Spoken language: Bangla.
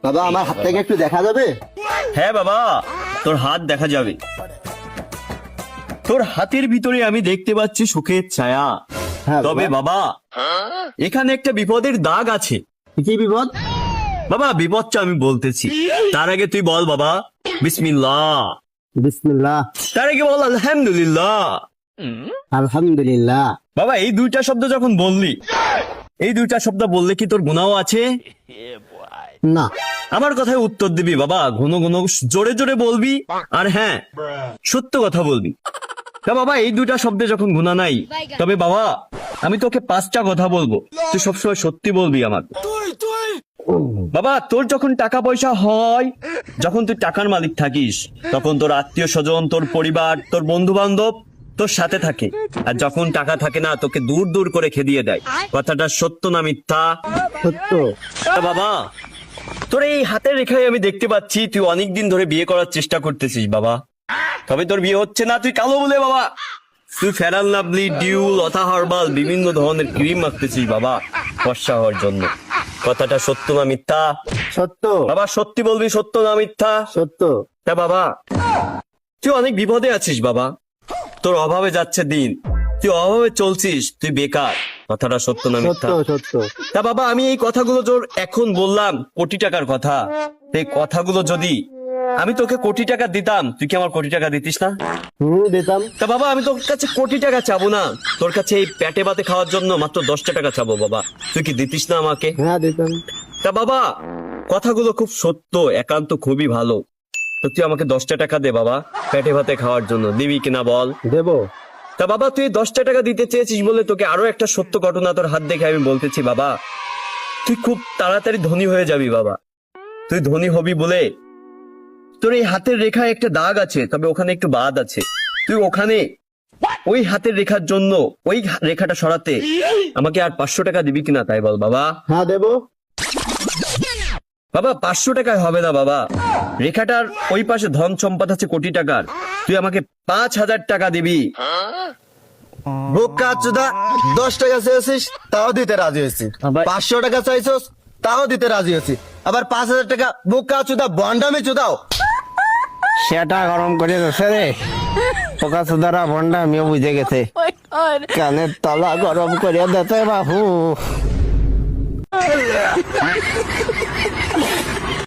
বাবা আমার হাত থেকে একটু দেখা যাবে? হ্যাঁ বাবা, তোর হাত দেখা যাবে। তোর হাতের ভিতরে আমি দেখতে পাচ্ছি সুখের ছায়া। হ্যাঁ তবে বাবা, এখানে একটা বিপদের দাগ আছে। কি বিপদ? বাবা বিপদটা আমি বলতেছি, তার আগে তুই বল বাবা বিসমিল্লাহ। বিসমিল্লাহ। তার আগে বল আলহামদুলিল্লাহ। আলহামদুলিল্লাহ। বাবা এই দুইটা শব্দ যখন বললি, এই দুইটা শব্দ বললে কি তোর গুনাহ আছে? না। আমার কথায় উত্তর দিবি বাবা, ঘন ঘন জোরে জোরে বলবি, আর হ্যাঁ সত্য কথা বলবি। তা বাবা এই দুইটা শব্দে যখন গুনাহ নাই, তবে বাবা আমি তোকে 5টা কথা বলবো, তুই সবসময় সত্যি বলবি আমার। বাবা তোর যখন টাকা পয়সা হয়, যখন তুই টাকার মালিক থাকিস, তখন তোর আত্মীয় স্বজন, তোর পরিবার, তোর বন্ধু বান্ধব তোর সাথে থাকে, আর যখন টাকা থাকে না তোকে দূর দূর করে খেদিয়ে দেয়। কথাটা সত্য না মিথ্যা? সত্য। তা বাবা তোর এই হাতের রেখায় আমি দেখতে পাচ্ছি তুই অনেকদিন ধরে বিয়ে করার চেষ্টা করতেছিস বাবা, তবে তোর বিয়ে হচ্ছে না। তুই কালো বলে বাবা, তুই ফেরাল লাভলি, ডিউ, লতা হার্বাল বিভিন্ন ধরনের ক্রিম মাখতেছিস বাবা ফর্সা হওয়ার জন্য। কথাটা সত্য না মিথ্যা? সত্য। বাবা সত্যি বলবি, সত্য না মিথ্যা? সত্য। তা বাবা তুই অনেক বিপদে আছিস বাবা, তোর অভাবে যাচ্ছে দিন, তুই অভাবে চলছিস, তুই বেকার। কথাটা সত্য না সত্য। মিথ্যা? সত্য। তা বাবা আমি এই কথাগুলো তোর এখন বললাম কোটি টাকার কথা, এই কথাগুলো যদি আমি তোকে কোটি টাকা দিতাম, তুই কি আমার কোটি টাকা দিতিস না? দিতাম। তা বাবা আমি তোর কাছে কোটি টাকা চাবো না, তোর কাছে এই পেটে ভাতে খাওয়ার জন্য মাত্র 10টা টাকা চাবো বাবা, তুই কি দিতিস না আমাকে? হ্যাঁ দিতাম। তা বাবা কথাগুলো খুব সত্য, একান্ত খুবই ভালো, তো তুই আমাকে 10টা টাকা দে বাবা, পেটে ভাতে খাওয়ার জন্য। দিবি কিনা বল? দেবো। তা বাবা তুই 10টা টাকা দিতে চেয়েছিস বলে তোকে আরো একটা সত্য ঘটনা তোর হাত দেখে আমি বলতেছি বাবা, তুই খুব তাড়াতাড়ি ধনী হয়ে যাবি বাবা। তুই ধনী হবি বলে তোর এই হাতের রেখায় একটা দাগ আছে, তবে ওখানে একটু বাদ আছে। তুই ওখানে ওই হাতের রেখার জন্য ওই রেখাটা সরাতে আমাকে আর 500 টাকা দিবি কিনা তাই বল বাবা। হ্যাঁ দেবো। বাবা 500 টাকায় হবে না বাবা, রেখাটার ওই পাশে ধন সম্পদ আছে কোটি টাকার, তুই আমাকে 5000 টাকা দিবি। বোকা চুদা, 10 টাকা চেয়েছিস তাও দিতে রাজি হয়েছি, 500 টাকা চাইছস তাও দিতে রাজি হয়েছি, আবার 5000 টাকা। বোকা চুদা, বন্ডামি চুদাও। সেটা গরম করে গেছে রে, পোকা সুদারা ভন্ডা আমিও বুঝে গেছে, কানের তলা গরম করে দিতে বাবু।